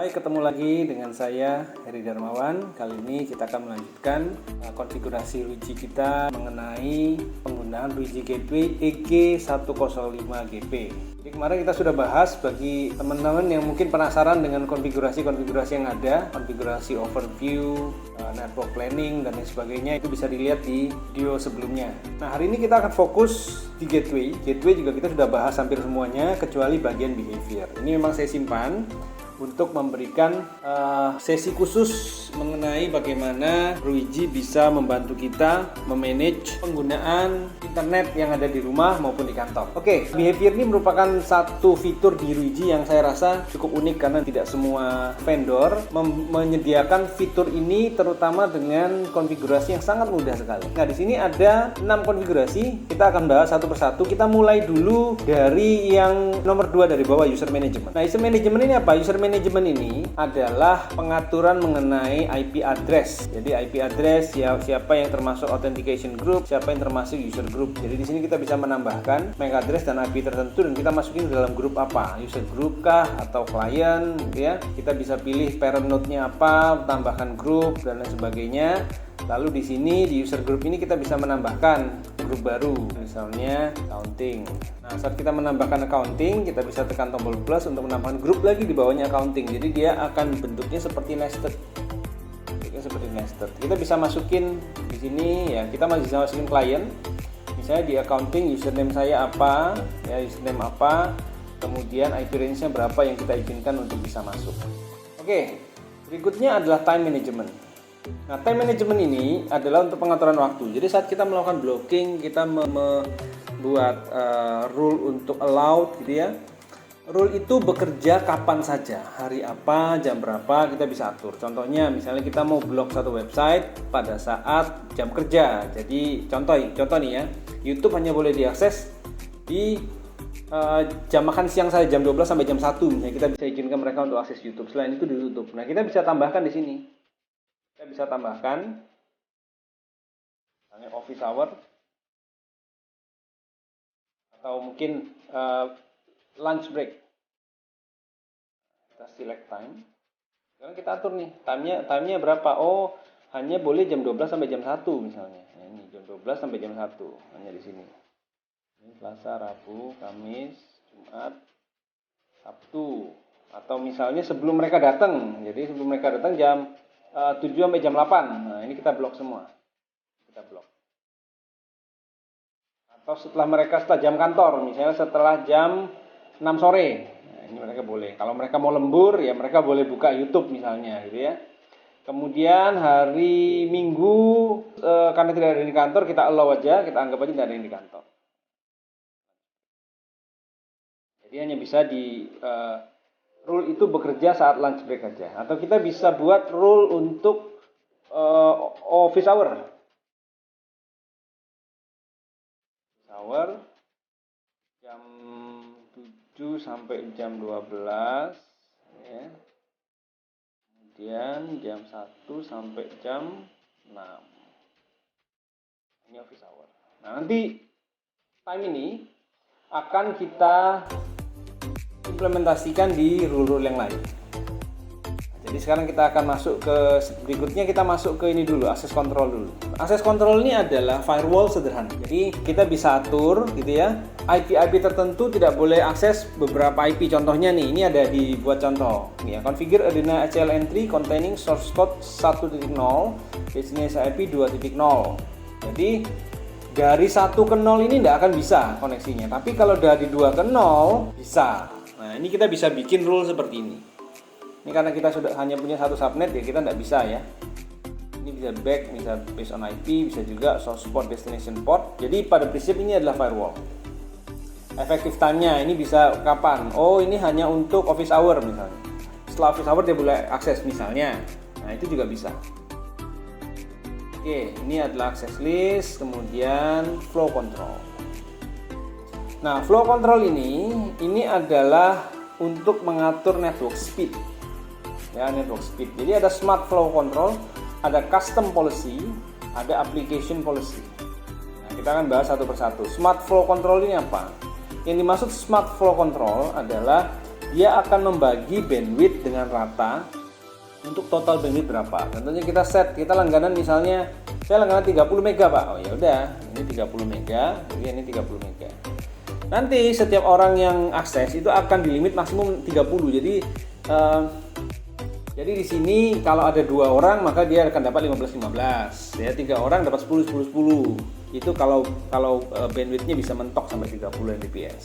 Hai, ketemu lagi dengan saya Heri Darmawan. Kali ini kita akan melanjutkan konfigurasi Luigi kita mengenai penggunaan Luigi Gateway EG105GP. Jadi kemarin kita sudah bahas bagi teman-teman yang mungkin penasaran dengan konfigurasi-konfigurasi yang ada, konfigurasi overview, network planning dan lain sebagainya, itu bisa dilihat di video sebelumnya. Nah, hari ini kita akan fokus di Gateway. Gateway juga kita sudah bahas hampir semuanya kecuali bagian behavior. Ini memang saya simpan untuk memberikan sesi khusus mengenai bagaimana Luigi bisa membantu kita memanage penggunaan internet yang ada di rumah maupun di kantor. Oke, behavior ini merupakan satu fitur di Luigi yang saya rasa cukup unik karena tidak semua vendor menyediakan fitur ini, terutama dengan konfigurasi yang sangat mudah sekali. Nah, di sini ada 6 konfigurasi. Kita akan bahas satu persatu. Kita mulai dulu dari yang nomor 2 dari bawah, user management. Nah, user management ini apa? User management ini adalah pengaturan mengenai IP address. Jadi IP address siapa yang termasuk authentication group, siapa yang termasuk user group. Jadi di sini kita bisa menambahkan MAC address dan IP tertentu dan kita masukin dalam grup apa? User group kah atau client gitu ya. Kita bisa pilih parent node-nya apa, tambahkan grup dan lain sebagainya. Lalu di sini di user group ini kita bisa menambahkan grup baru, misalnya accounting. Nah, saat kita menambahkan accounting, kita bisa tekan tombol plus untuk menambahkan grup lagi di bawahnya accounting. Jadi dia akan bentuknya seperti nested. Kita bisa masukin di sini ya, kita masih bisa masukin klien. Misalnya di accounting username saya apa, ya username apa, kemudian IP range-nya berapa yang kita izinkan untuk bisa masuk. Oke, berikutnya adalah time management. Nah, time management ini adalah untuk pengaturan waktu. Jadi saat kita melakukan blocking, kita membuat rule untuk allowed gitu ya. Rule itu bekerja kapan saja, hari apa, jam berapa kita bisa atur. Contohnya misalnya kita mau blok satu website pada saat jam kerja. Jadi contoh nih ya, YouTube hanya boleh diakses di jam makan siang saya, jam 12 sampai jam 1 misalnya. Kita bisa izinkan mereka untuk akses YouTube. Selain itu ditutup. Nah, kita bisa tambahkan di sini. Kita bisa tambahkan misalnya office hour atau mungkin lunch break. Kita select time. Sekarang kita atur nih, time-nya berapa? Oh, hanya boleh jam 12 sampai jam 1 misalnya. Nah, ini jam 12 sampai jam 1 hanya di sini. Ini Selasa, Rabu, Kamis, Jumat, Sabtu. Atau misalnya sebelum mereka datang. Jadi sebelum mereka datang jam 7 sampai jam 8. Nah, ini kita blok semua. Kita blok. Atau setelah jam kantor, misalnya setelah jam 6 sore. Nah, ini mereka boleh. Kalau mereka mau lembur, ya mereka boleh buka YouTube misalnya gitu ya. Kemudian hari Minggu karena tidak ada di kantor, kita allow aja, kita anggap aja tidak ada yang di kantor. Jadi hanya bisa di rule itu bekerja saat lunch break aja. Atau kita bisa buat rule untuk office hour. Jam 7 sampai jam 12 ya. Kemudian jam 1 sampai jam 6. Ini office hour. Nah, nanti time ini akan kita implementasikan di rule-rule yang lain. Jadi sekarang kita akan masuk ke berikutnya, kita masuk ke ini dulu, access control dulu. Access control ini adalah firewall sederhana. Jadi kita bisa atur gitu ya, IP tertentu tidak boleh akses beberapa IP. Contohnya nih, ini ada dibuat contoh. Ini ya, configure adena HL entry containing source code 1.0, destination IP 2.0. Jadi dari 1 ke 0 ini tidak akan bisa koneksinya. Tapi kalau dari 2 ke 0 bisa. Nah, ini kita bisa bikin rule seperti ini. Ini karena kita sudah hanya punya satu subnet ya, kita tidak bisa ya. Ini bisa back, bisa based on IP, bisa juga source port, destination port. Jadi pada prinsip ini adalah firewall. Effective time-nya ini bisa kapan? Oh, ini hanya untuk office hour misalnya. Setelah office hour dia boleh akses misalnya. Nah, itu juga bisa. Oke, ini adalah access list, kemudian flow control. Nah, flow control ini adalah untuk mengatur network speed. Ya, network speed. Jadi ada smart flow control, ada custom policy, ada application policy. Nah, kita akan bahas satu persatu. Smart flow control ini apa? Yang dimaksud smart flow control adalah dia akan membagi bandwidth dengan rata untuk total bandwidth berapa. Contohnya kita langganan, misalnya saya langganan 30 mega Pak. Oh ya udah, ini 30 mega, jadi ini 30 mega. Nanti setiap orang yang akses itu akan dilimit maksimum 30. Jadi di sini kalau ada 2 orang maka dia akan dapat 15. Ya, 3 orang dapat 10. Itu kalau bandwidthnya bisa mentok sampai 30 Mbps.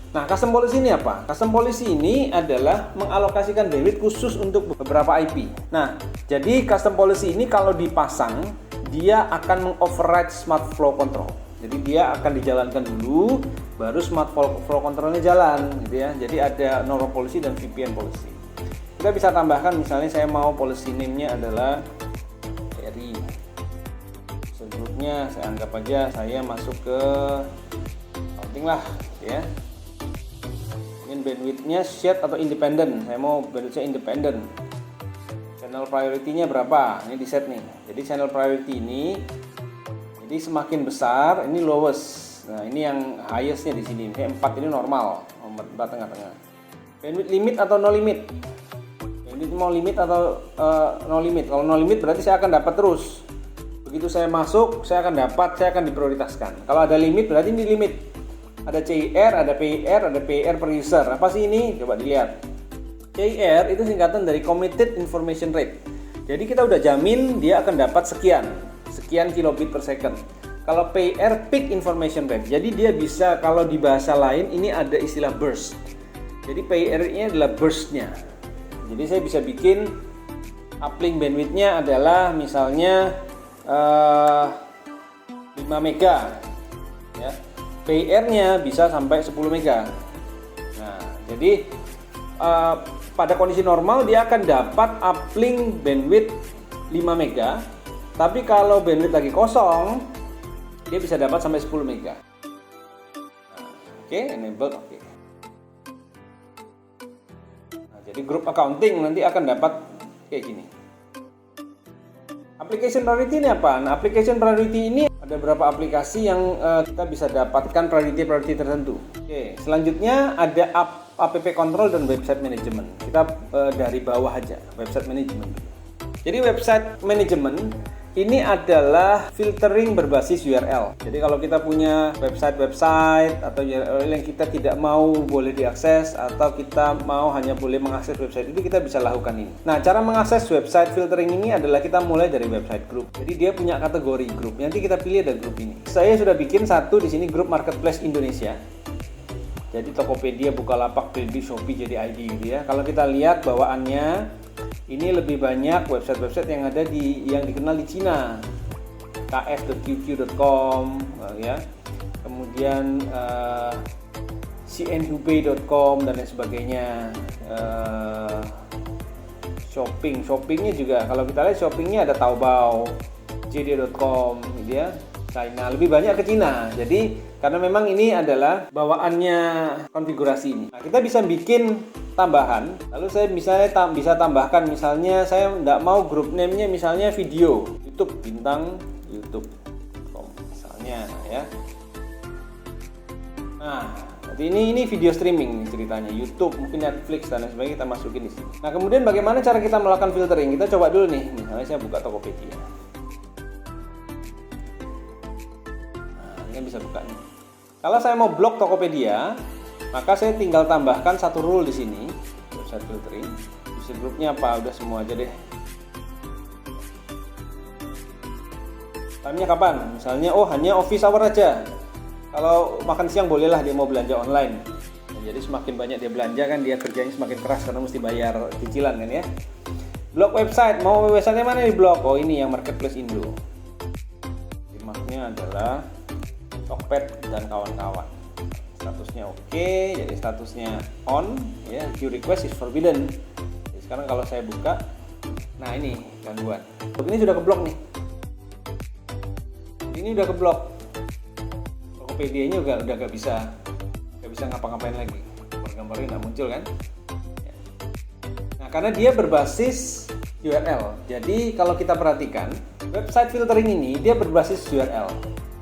Nah, custom policy ini apa? Custom policy ini adalah mengalokasikan bandwidth khusus untuk beberapa IP. Nah, jadi custom policy ini kalau dipasang, dia akan mengoverride smart flow control. Jadi dia akan dijalankan dulu, baru smart flow controlnya jalan, gitu ya. Jadi ada normal policy dan VPN policy. Kita bisa tambahkan, misalnya saya mau policy name-nya adalah RI. Sebelumnya saya anggap aja saya masuk ke counting lah, ya. Bandwidthnya shared atau independent, saya mau bandwidthnya independent. Channel priority-nya berapa? Ini di set nih. Jadi channel priority ini, jadi semakin besar ini lowest. Nah, ini yang highest-nya di sini. Misalnya 4 ini normal, nomor 4 tengah-tengah. Bandwidth limit atau no limit? Bandwidth mau limit atau no limit? Kalau no limit berarti saya akan dapat terus. Begitu saya masuk, saya akan diprioritaskan. Kalau ada limit berarti ini limit. Ada CIR, ada PIR, ada PIR per user. Apa sih ini? Coba dilihat. CIR itu singkatan dari Committed Information Rate. Jadi kita udah jamin dia akan dapat sekian kilobit per second. Kalau PIR, Peak Information Rate. Jadi dia bisa, kalau di bahasa lain ini ada istilah burst. Jadi PIR ini adalah burst-nya. Jadi saya bisa bikin uplink bandwidth-nya adalah misalnya 5 mega. Ya. PIR-nya bisa sampai 10 mega. Nah, jadi pada kondisi normal dia akan dapat uplink bandwidth 5 mega. Tapi kalau bandwidth lagi kosong, dia bisa dapat sampai 10 mega. Nah, oke, enable oke. Nah, jadi group accounting nanti akan dapat kayak gini. Application priority ini apa? Nah, application priority ini ada beberapa aplikasi yang kita bisa dapatkan priority tertentu. Oke, selanjutnya ada app control dan website management. Kita dari bawah aja, website management. Jadi website management ini adalah filtering berbasis URL. Jadi kalau kita punya website atau URL yang kita tidak mau boleh diakses, atau kita mau hanya boleh mengakses website itu, kita bisa lakukan ini. Nah, cara mengakses website filtering ini adalah kita mulai dari website group. Jadi dia punya kategori grup. Nanti kita pilih ada grup ini. Saya sudah bikin satu di sini, grup Marketplace Indonesia. Jadi Tokopedia, Bukalapak, Blibli, Shopee jadi ID gitu ya. Kalau kita lihat bawaannya, ini lebih banyak website-website yang ada yang dikenal di Cina, kf.qq.com ya, kemudian cnhubei.com dan lain sebagainya. Shoppingnya juga, kalau kita lihat shoppingnya ada Taobao, JD.com gitu ya, China, lebih banyak ke Cina. Jadi karena memang ini adalah bawaannya konfigurasi ini. Nah, kita bisa bikin tambahan. Lalu saya misalnya bisa tambahkan, misalnya saya tidak mau grup name-nya misalnya video, YouTube, bintang YouTube.com misalnya ya. Nah, jadi ini video streaming nih ceritanya, YouTube, mungkin Netflix dan lain sebagainya, kita masukin di sini. Nah, kemudian bagaimana cara kita melakukan filtering? Kita coba dulu nih, misalnya saya buka Tokopedia. Nah, ini kan bisa buka nih. Kalau saya mau blok Tokopedia, maka saya tinggal tambahkan satu rule di sini, website filtering. User grupnya apa? Udah semua aja deh. Time-nya kapan? Misalnya, hanya office hour aja. Kalau makan siang bolehlah dia mau belanja online. Nah, jadi semakin banyak dia belanja kan, dia kerjanya semakin keras karena mesti bayar cicilan kan ya. Blok website, mau website mana di blok? Oh, ini yang Marketplace Indo. Maksudnya adalah Tokped dan kawan-kawan. Statusnya oke, jadi statusnya on ya, queue request is forbidden. Jadi sekarang kalau saya buka, nah ini gangguan. Ini sudah keblok nih. Ini udah keblok. Tokopedia-nya udah gak bisa ngapa-ngapain lagi. Gambar-gambarnya nggak muncul kan? Ya. Nah, karena dia berbasis URL. Jadi kalau kita perhatikan, website filtering ini dia berbasis URL.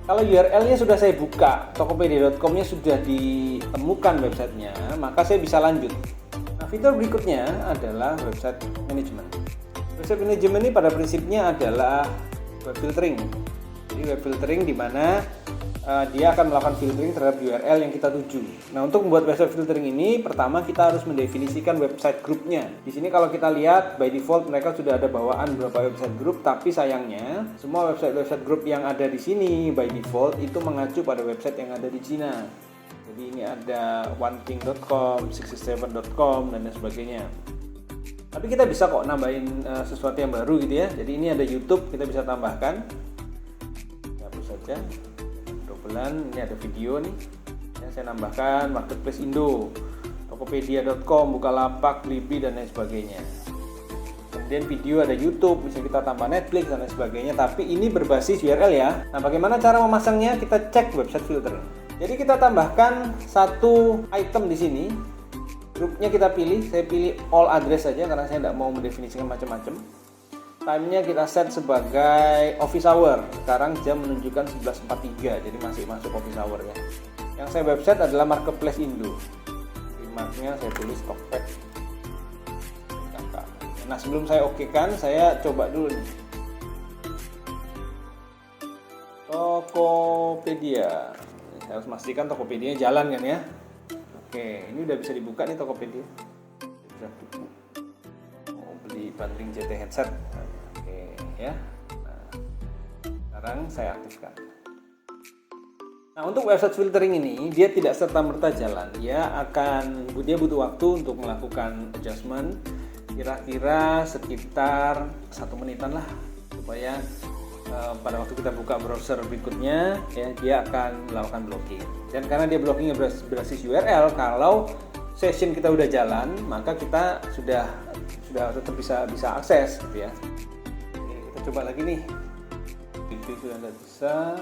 Kalau URL-nya sudah saya buka, tokopedia.com-nya sudah ditemukan websitenya, maka saya bisa lanjut. Nah, fitur berikutnya adalah website management. Website management ini pada prinsipnya adalah web filtering. Jadi web filtering di mana dia akan melakukan filtering terhadap URL yang kita tuju. Nah, untuk membuat website filtering ini, pertama kita harus mendefinisikan website grupnya. Di sini kalau kita lihat, by default mereka sudah ada bawaan beberapa website group, tapi sayangnya semua website group yang ada di sini by default itu mengacu pada website yang ada di Cina. Jadi ini ada onething.com, 667.com dan lain sebagainya. Tapi kita bisa kok nambahin sesuatu yang baru gitu ya. Jadi ini ada YouTube, kita bisa tambahkan. Hapus saja. Ini ada video nih ya, saya nambahkan marketplace Indo, tokopedia.com, Bukalapak, Blibli dan lain sebagainya. Kemudian video ada YouTube, bisa kita tambah Netflix dan lain sebagainya, tapi ini berbasis URL ya. Nah, bagaimana cara memasangnya? Kita cek website filter. Jadi kita tambahkan satu item di sini, grupnya kita pilih, saya pilih all address saja karena saya tidak mau mendefinisikan macam-macam. Time-nya kita set sebagai office hour. Sekarang jam menunjukkan 11.43, jadi masih masuk office hour ya. Yang saya website adalah marketplace Indo. Remarknya saya tulis Tokped. Nah, sebelum saya okekan, saya coba dulu nih. Tokopedia. Saya harus pastikan Tokopedia jalan kan ya. Oke, ini udah bisa dibuka nih Tokopedia. Bisa mau beli bundling JT headset. Ya. Nah, sekarang saya aktifkan. Nah, untuk website filtering ini dia tidak serta-merta jalan. Dia butuh waktu untuk melakukan adjustment kira-kira sekitar 1 menitan lah supaya pada waktu kita buka browser berikutnya ya dia akan melakukan blocking. Dan karena dia blockingnya berbasis URL, kalau session kita udah jalan, maka kita sudah tetap bisa akses gitu ya. Coba lagi nih, itu sudah nggak bisa,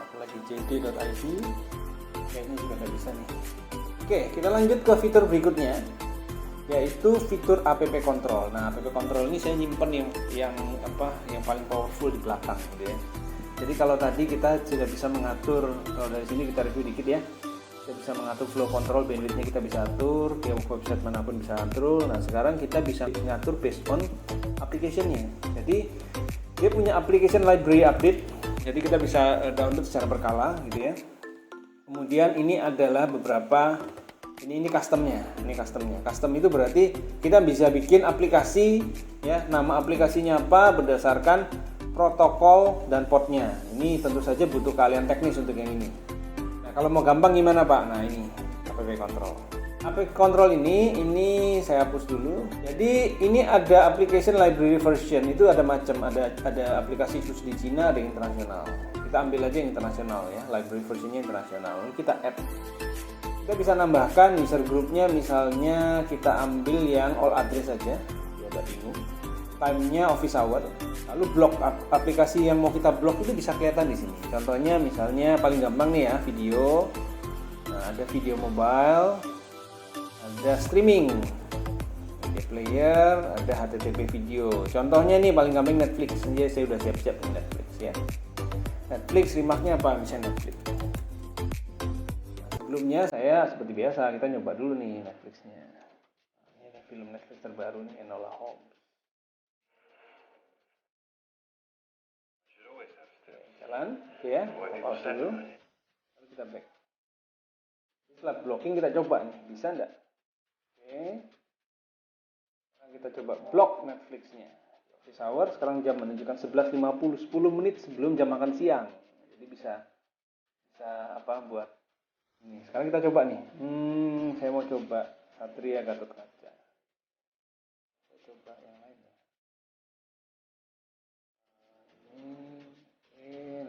apalagi jd.id kayaknya juga nggak bisa nih. Oke, kita lanjut ke fitur berikutnya, yaitu fitur app control. Nah, app control ini saya nyimpen yang paling powerful di belakang gitu ya. Jadi kalau tadi kita sudah bisa mengatur, kalau dari sini kita review dikit ya, kita bisa mengatur flow control, bandwidthnya kita bisa atur, ke website manapun bisa atur. Nah, sekarang kita bisa mengatur based on application-nya. Jadi dia punya application library update, jadi kita bisa download secara berkala gitu ya. Kemudian ini adalah beberapa, ini customnya. Custom itu berarti kita bisa bikin aplikasi ya, nama aplikasinya apa berdasarkan protokol dan portnya. Ini tentu saja butuh keahlian teknis untuk yang ini. Nah, kalau mau gampang gimana Pak? Nah, ini app control. App control ini saya hapus dulu. Jadi ini ada application library version, itu ada aplikasi khusus di Cina, ada yang internasional. Kita ambil aja yang internasional ya, library versionnya internasional. Ini kita add. Kita bisa nambahkan user groupnya, misalnya kita ambil yang all address saja, ya agak bingung. Time-nya office hour. Lalu blok aplikasi yang mau kita blok itu bisa kelihatan di sini. Contohnya misalnya paling gampang nih ya, video. Nah, ada video mobile. Ada streaming, ada player, ada HTTP video. Contohnya nih paling gampang Netflix. Jadi saya udah siap-siap nih Netflix ya. Netflix remarknya apa? Misalnya Netflix. Nah, sebelumnya saya seperti biasa kita nyoba dulu nih Netflixnya. Ini ada film Netflix terbaru nih, Enola Holmes. Jalan, oke ya. Kita pause dulu. Lalu kita back. Setelah blocking kita coba nih, bisa enggak? Oke. Sekarang kita coba blok Netflixnya. Office hour sekarang jam menunjukkan 11.50, 10 menit sebelum jam makan siang. Jadi bisa buat ini. Sekarang kita coba nih. Saya mau coba Satria Gatot Kaca. Saya coba yang lain ya.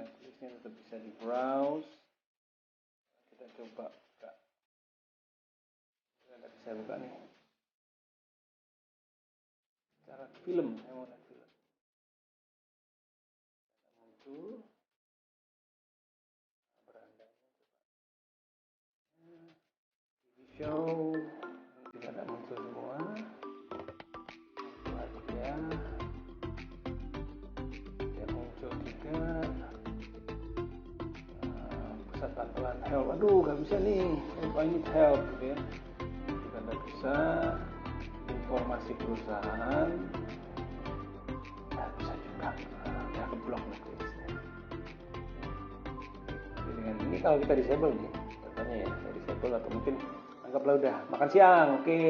Netflixnya tetap bisa di browse. Kita coba buka. Nggak bisa buka nih. Cara film, saya mau lihat film. Muncul. Berandanya coba. TV show. Tidak muncul semua. Dia muncul juga. help. Aduh, nggak bisa nih. I need help, gitu ya. Kita nggak bisa. Informasi perusahaan. Nggak bisa juga. Ya keblok nih. Jadi dengan ini kalau kita disable nih, katanya ya, saya disable atau mungkin anggaplah udah makan siang, oke.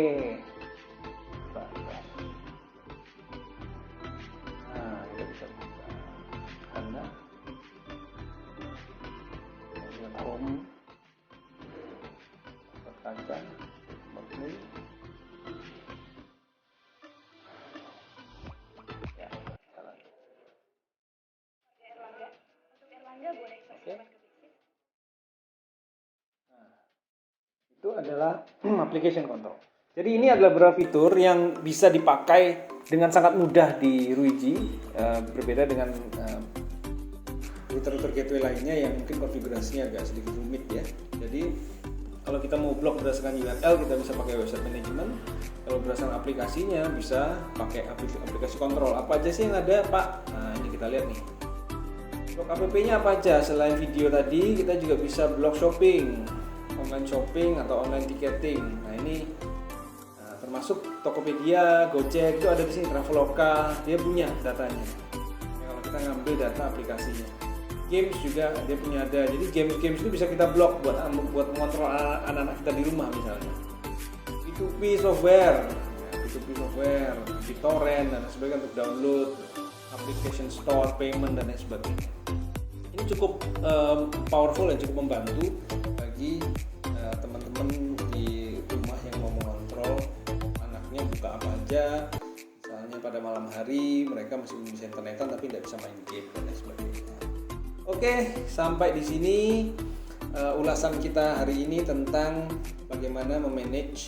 Nah, kita bisa buka. Karena home, kaca, menu. Ya, jalan. Oke. Nah, itu adalah application control. Jadi ini adalah beberapa fitur yang bisa dipakai dengan sangat mudah di Ruiji, berbeda dengan router gateway lainnya yang mungkin konfigurasinya agak sedikit rumit ya. Jadi kalau kita mau blok berdasarkan URL, kita bisa pakai website management. Kalau berdasarkan aplikasinya bisa pakai aplikasi kontrol. Apa aja sih yang ada, Pak? Nah, ini kita lihat nih. Blok app-nya apa aja? Selain video tadi, kita juga bisa blok shopping, online shopping atau online ticketing. Nah, ini termasuk Tokopedia, Gojek itu ada di sini. Traveloka, dia punya datanya. Ya, kalau kita ngambil data aplikasinya. Games juga dia punya ada. Jadi games itu bisa kita blok buat mengontrol anak-anak kita di rumah misalnya. P2P software, BitTorrent dan sebagainya untuk download, application store, payment dan lain sebagainya. Ini cukup powerful dan cukup membantu bagi teman-teman di rumah yang mau mengontrol anaknya buka apa aja. Misalnya pada malam hari mereka masih bisa internetan tapi tidak bisa main game dan lain sebagainya. Oke, sampai di sini ulasan kita hari ini tentang bagaimana memanage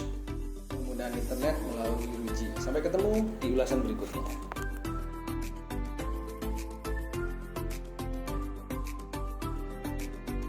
penggunaan internet melalui Ruiji. Sampai ketemu di ulasan berikutnya.